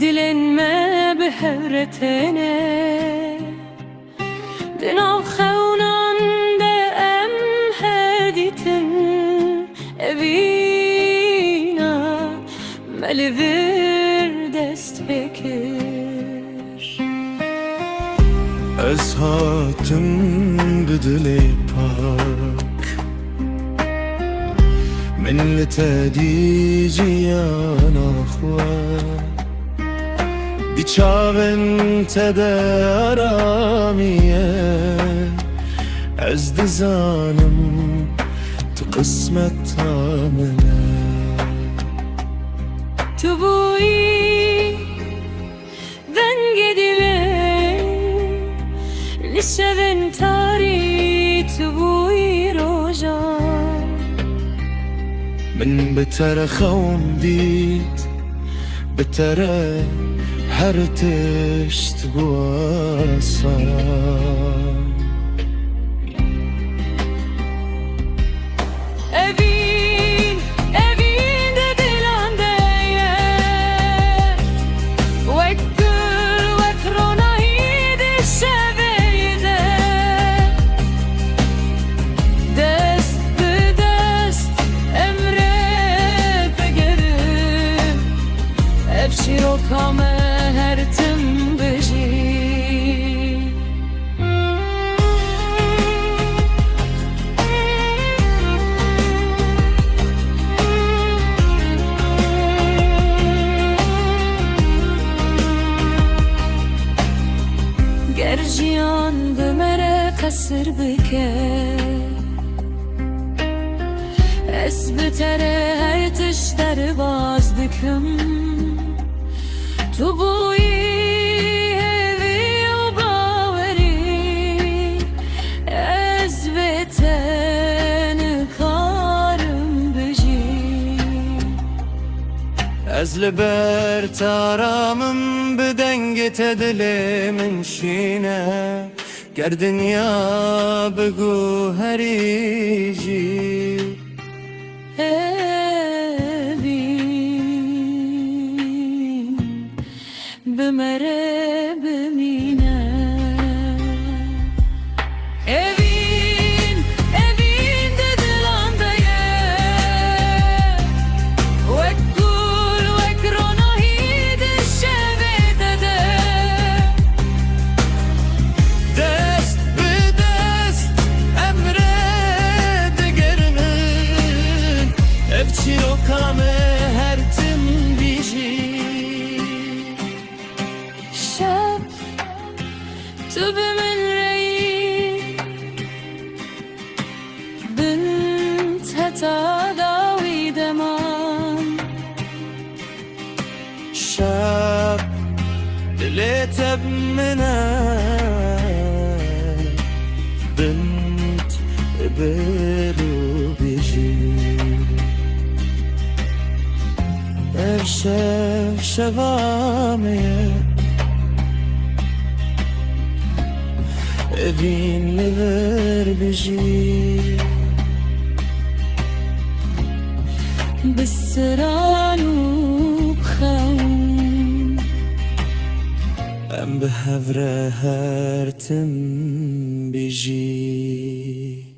dilenme behevretene Dina xewnan de em heditin evina melivir dest bekir Ez hatim بدلي پاک من لتدیجی نخواه دی چاون تدارامیه از دزانم تو قسمت تامنه Tu bui denge dive Lisheven tari tu bui roja من بتر خوم دید بتر هر تشت بواسان Evin, evin de dilandeye Vekkül vekrona hidi şeveyde Dest bi dest emre begerim Ev şirokame her tim beji Gerjiyan bimere kasır bike Es bitere her tişleri bazdıkım Tu bui hevi u baveri Ez veten karım beji از لبر تارامم بدنگ تدلمن شینه گر دنیا بگو هریجی Evin bimere bimine Evin, evin de dilandeye Vekkul vekrona hidi şevede de دست به دست امره دگرمن افچی رو کامه هر تم بیجی Şeb tu bimin reyi Bint heta davi deman شب دلت منه بنت برو بیجی شب شبامه evin liver بیجی بسران و بخون ام به هفره هر تم بیجی